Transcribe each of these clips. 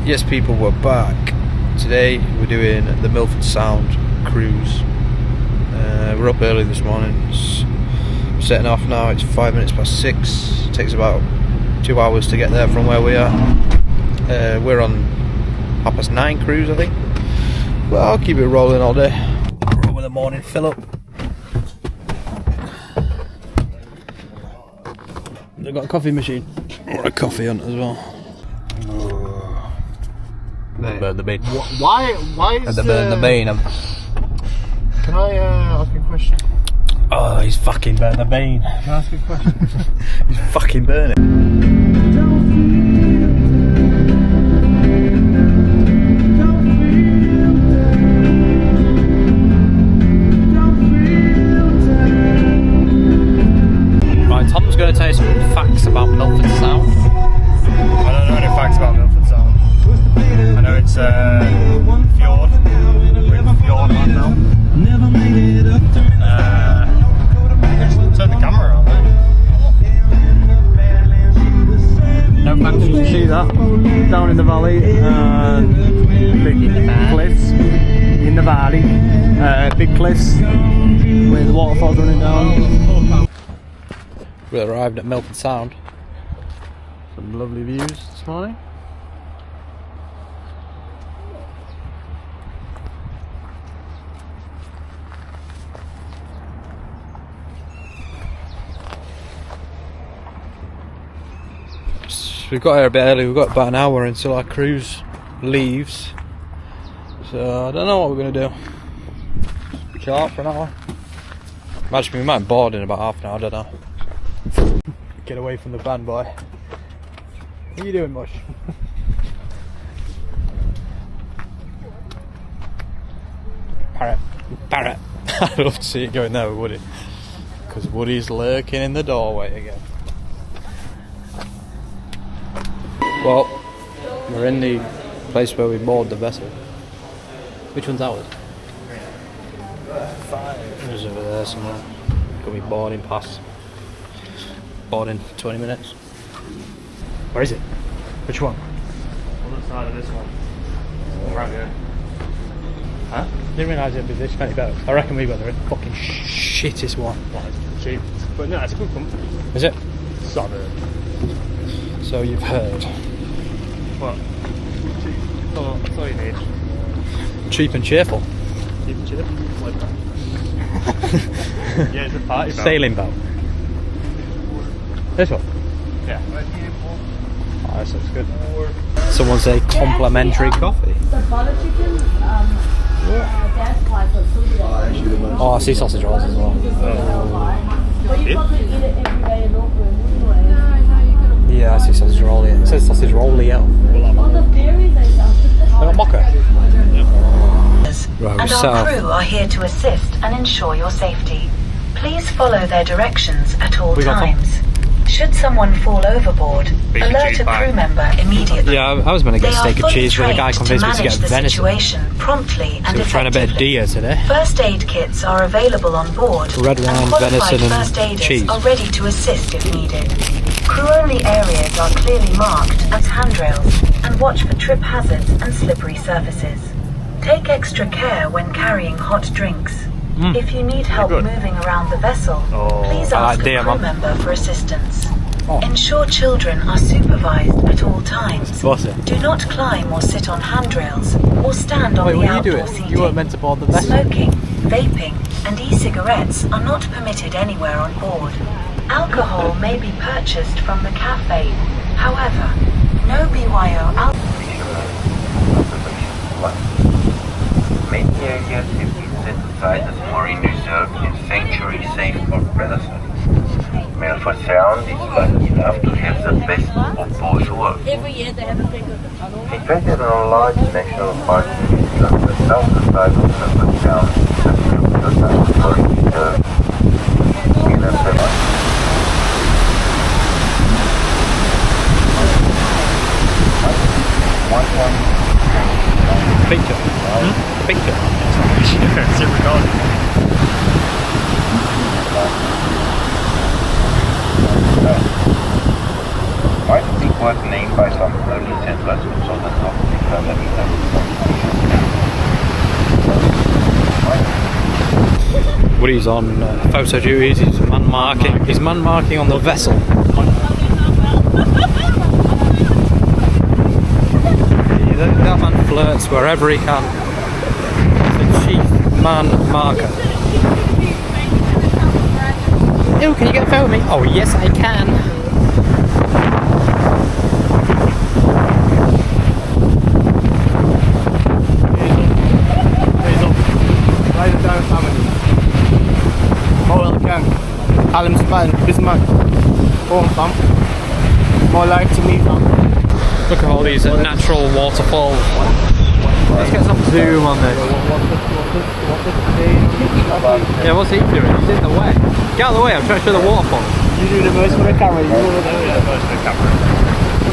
Yes people, we're back. Today we're doing the Milford Sound cruise. We're up early this morning. We're setting off now. It's 5 minutes past 6. It takes about 2 hours to get there from where we are. We're on 9:30 cruise, I think. But I'll keep it rolling all day. Roll with the morning fill up. They've got a coffee machine or a coffee hunt as well. Burn the bean. Why is burn the bean? Can I ask you a question? Oh, he's fucking burned the bean. Can I ask you a question? He's fucking burning. Right, Tom's going to tell you some facts about Milford Sound. I don't know any facts about Milford Sound. I know it's fjord. We're in the fjord right now. Turn the camera on there. No facts, you can see that down in the valley. Big cliffs in the valley. Big cliffs with the waterfalls running down. We arrived at Milford Sound. Some lovely views this morning. We got here a bit early. We've got about an hour until our cruise leaves, so I don't know what we're going to do. Chill out for an hour. Imagine we might board in about half an hour, I don't know. Get away from the van, boy. What are you doing, Mush? Parrot. Parrot. I'd love to see it going there with Woody, because Woody's lurking in the doorway again. Well, we're in the place where we moored the vessel. Which one's ours? 5. It's over there somewhere. Got me boarding pass. Boarding 20 minutes. Where is it? Which one? On the side of this one. Right here. Huh? Didn't realise it'd be this many boats. I reckon we got the fucking shittest one. Well, it's cheap. But no, it's a good company. Is it? Solid. So you've heard. What? Cheap. That's all you need. Cheap and cheerful. Cheap and cheerful. Like that. Yeah, it's a party boat. Sailing boat. This one? Yeah. Oh, this looks good. Someone say complimentary coffee. The butter chicken, that's quite good. Oh, I see sausage rolls as well. But you probably eat it every day in Auckland anyway. Yeah, I see sausage roll here. It says sausage roll here. On the ferries they sell. I got mocha. Right, And our crew are here to assist and ensure your safety. Please follow their directions at all times. Should someone fall overboard, alert a crew member immediately. Yeah, I was meant to get a steak and cheese, but the guy convinced me to get venison. Situation promptly and So we're trying a bit of deer today. First aid kits are available on board. Red wine, and qualified venison first and aiders cheese. are ready to assist if needed. Crew-only areas are clearly marked as handrails and watch for trip hazards and slippery surfaces. Take extra care when carrying hot drinks. If you need help moving around the vessel, please ask a crew member for assistance. Ensure children are supervised at all times. Do not climb or sit on handrails or stand on the outdoor seating. You weren't meant to board the vessel. Smoking, vaping and e-cigarettes are not permitted anywhere on board. Alcohol may be purchased from the cafe. However, no BYO alcohol. Many areas have been set aside as marine reserve and sanctuary safe for predators. Milford Sound is lucky enough to have the best of both worlds. Every year they have a big Situated on a large national park in New Zealand, the southern side of Milford Sound is a beautiful marine reserve in a semi. Picture. Picture. It's in recording. Might be was named by some early settlers, so that's not Woody's on photo duties, he's man marking. He's man marking on the vessel. That man flirts wherever he can. He's the chief man marker. Oh, can you get a photo of me? Oh, yes, I can. Write it down, family. More welcome. Alan Span, Bismarck. Home, fam. More life to me, fam. Look at all these natural waterfalls. Let's get some zoom on this. Yeah, what's he doing? He's in the way. Get out of the way, I'm trying to show the waterfall. You do the most for the camera, you over there. Yeah, most for the camera.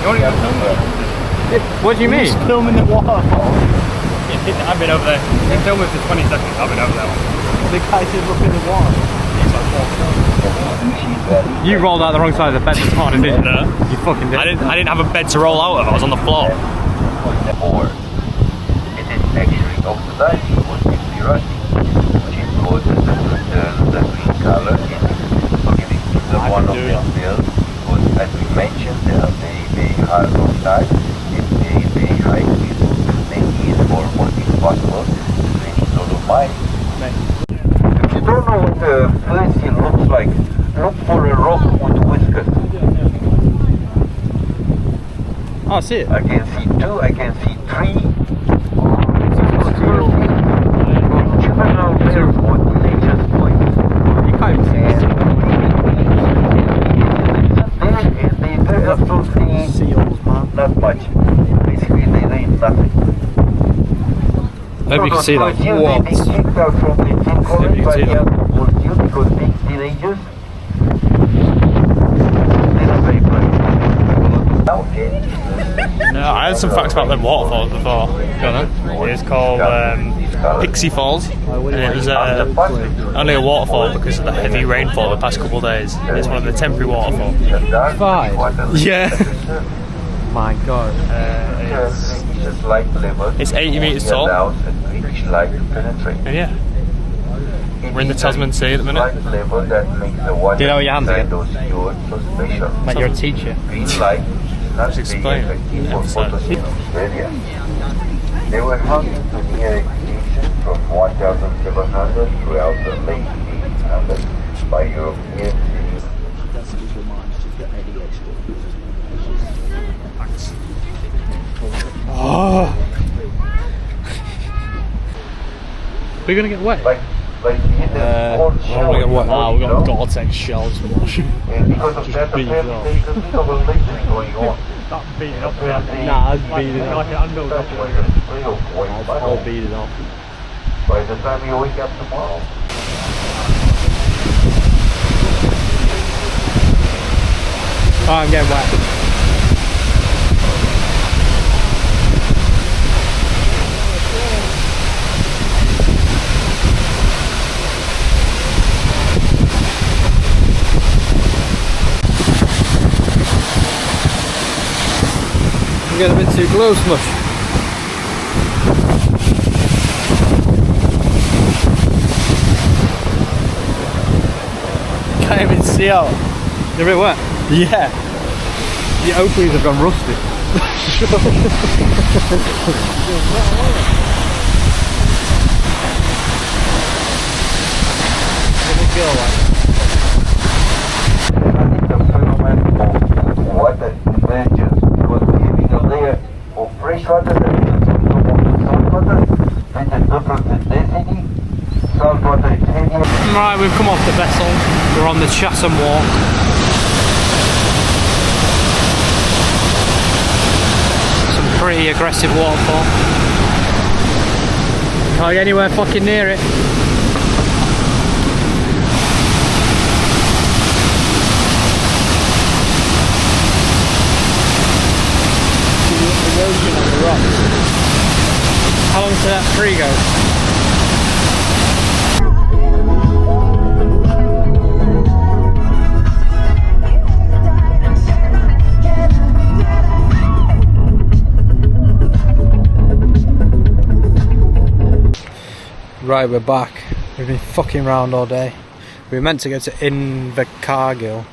You only got filming. What do you mean? Just filming the waterfall. Yeah, I've been over there. You can film it for 20 seconds, I've been over there. The guy just look in the water. You rolled out the wrong side of the bed this morning, didn't you? No. You fucking did. I didn't have a bed to roll out of, I was on the floor. Or it is actually oxidizing or simply rusting, which is causes the green color in giving the one of them bills, because as we mentioned, they are very hard oxide and very high risk. They need for what is possible to any sort of mine. If you don't know what the fluorescent looks like, look for a rock with whiskers. Oh, I see it. I can see 2, I can see 3. Juvenile bear with nature's voice. You can't even see it. And they're absolutely Seals, man. not much. Basically, they ain't nothing. Maybe you can see that. They been kicked out from the teen college by the other you because being teenagers, they're not very bright. Okay. Yeah, I had some facts about them waterfalls before. It's called Pixie Falls, and it was only a waterfall because of the heavy rainfall the past couple of days. It's one of the temporary waterfalls. 5. Yeah. My God. It's 80 metres tall. And yeah, we're in the Tasman Sea at the minute. Do you know what your hands again? Like you're a teacher. Just explain. They were hung to near extinction from 1700 throughout the late 1800s by Europeans. Oh. We're gonna get wet. Like we get what? Ah, we got Gore-Tex shells to wash. And because of that, beat it apparently there's a bit of a legend going on. That beat it up. Nah, I'd beat it Like off. an handle. I'll beat it off. By the time you wake up tomorrow. Oh, I'm getting wet. I'm getting a bit too close, much. Can't even see out. You're a bit wet. Yeah. Your oak leaves have gone rusty. I think the phenomenon of water emerges because we're having a layer of fresh water that is on top of the salt water with a different density. Salt water is heavier. Right, we've come off the vessel. We're on the Chatham Walk. Some pretty aggressive waterfall. Can't get anywhere fucking near it. Erosion on the rocks. How long till that tree go? Right, we're back. We've been fucking around all day. We were meant to go to Invercargill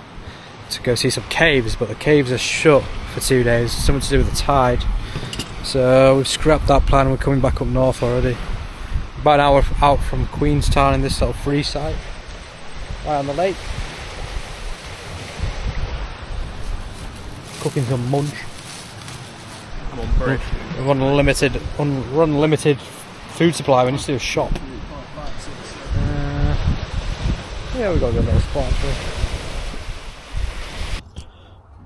to go see some caves, but the caves are shut for 2 days. Something to do with the tide. So we've scrapped that plan. We're coming back up north already. About an hour out from Queenstown in this little free site, right on the lake. Cooking some munch. We've got unlimited food supply. We need to do a shop. Yeah, we got a good little spot actually.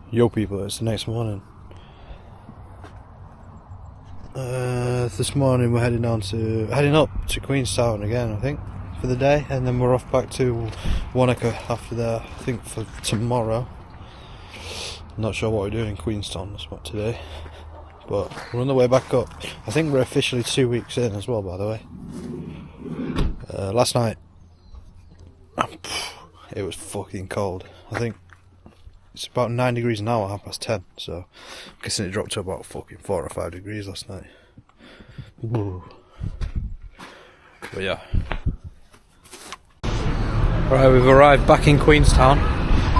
Yo people, it's the next morning. This morning we're heading up to Queenstown again, I think, for the day, and then we're off back to Wanaka after that, I think, for tomorrow. Not sure what we're doing in Queenstown this what today, but we're on the way back up. I think we're officially 2 weeks in as well, by the way. Last night it was fucking cold. I think it's about 9 degrees now at 10:30, so I'm guessing it dropped to about fucking 4 or 5 degrees last night. Ooh. But yeah. Right, we've arrived back in Queenstown.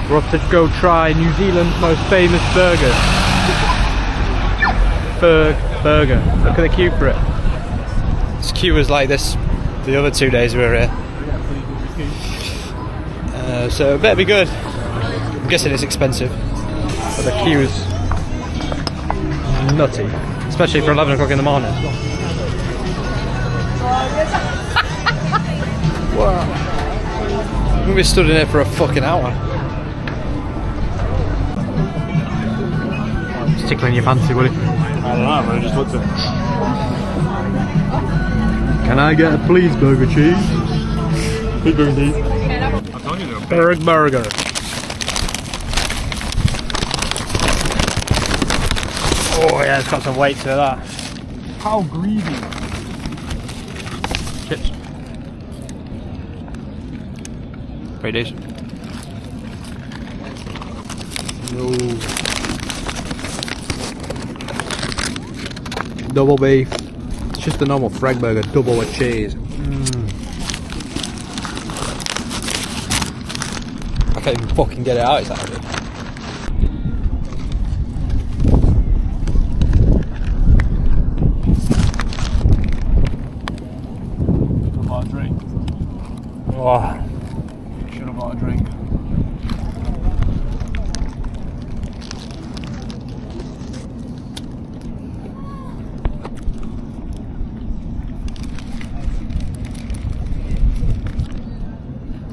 We're off to go try New Zealand's most famous burger. Fergburger. Look at the queue for it. This queue was like this the other 2 days we were here. So it better be good. I'm guessing it's expensive, but the queue is nutty, especially for 11 o'clock in the morning. Wow. We'll be stood in here for a fucking hour. It's tickling your fancy, will it? I don't know, but I just looked at it. Can I get a please burger cheese? Please burger cheese. I'm telling you, Fergburger. Oh yeah, it's got some weight to that. How greasy. Chips. Pretty decent. No. Double beef. It's just the normal Fergburger, double with cheese. I can't even fucking get it out, it's that good. Oh, should have bought a drink.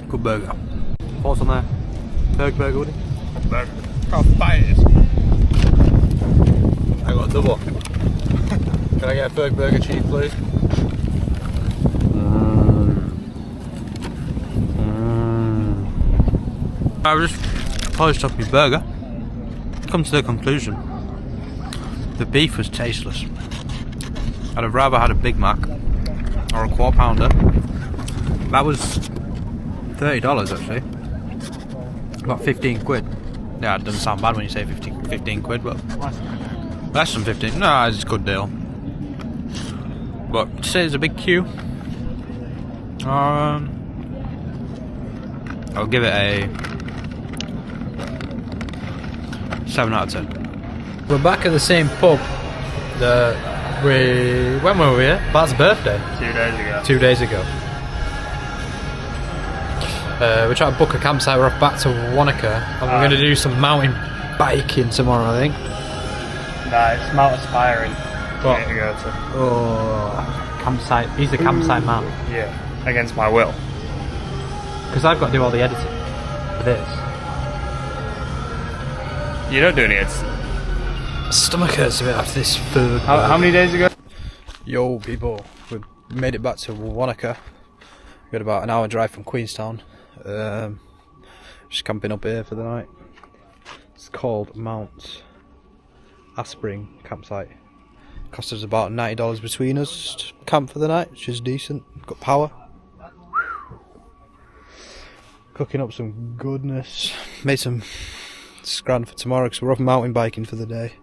Good burger. What's on there? Fergburger, would it? Burger. How fine it is. I got a double. Can I get a Fergburger cheese, please? I just polished off my burger. Come to the conclusion, the beef was tasteless. I'd have rather had a Big Mac or a quarter pounder. That was $30 actually. About 15 quid. Yeah, it doesn't sound bad when you say 15 quid, but less than 15. No, it's a good deal. But to say it's a big queue, I'll give it a 7 out of 10. We're back at the same pub that when were we here? Bart's birthday. 2 days ago. 2 days ago. We're trying to book a campsite. We're off back to Wanaka, and we're going to do some mountain biking tomorrow, I think. Nah, it's Mount Aspiring. What? To go to. Oh, campsite. He's the campsite man. Yeah, against my will. Because I've got to do all the editing for this. You don't do any editing. My stomach hurts a bit after this food. How many days ago? Yo, people, we made it back to Wanaka. We got about an hour drive from Queenstown. Just camping up here for the night. It's called Mount Aspiring campsite. Cost us about $90 between us to camp for the night, which is decent. Got power. Cooking up some goodness. Made some scran for tomorrow because we're off mountain biking for the day.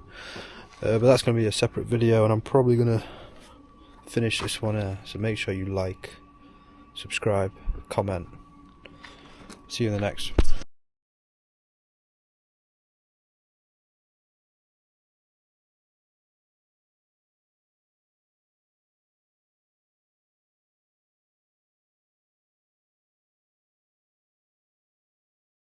But that's going to be a separate video, and I'm probably going to finish this one here. So make sure you like, subscribe, comment. See you in the next.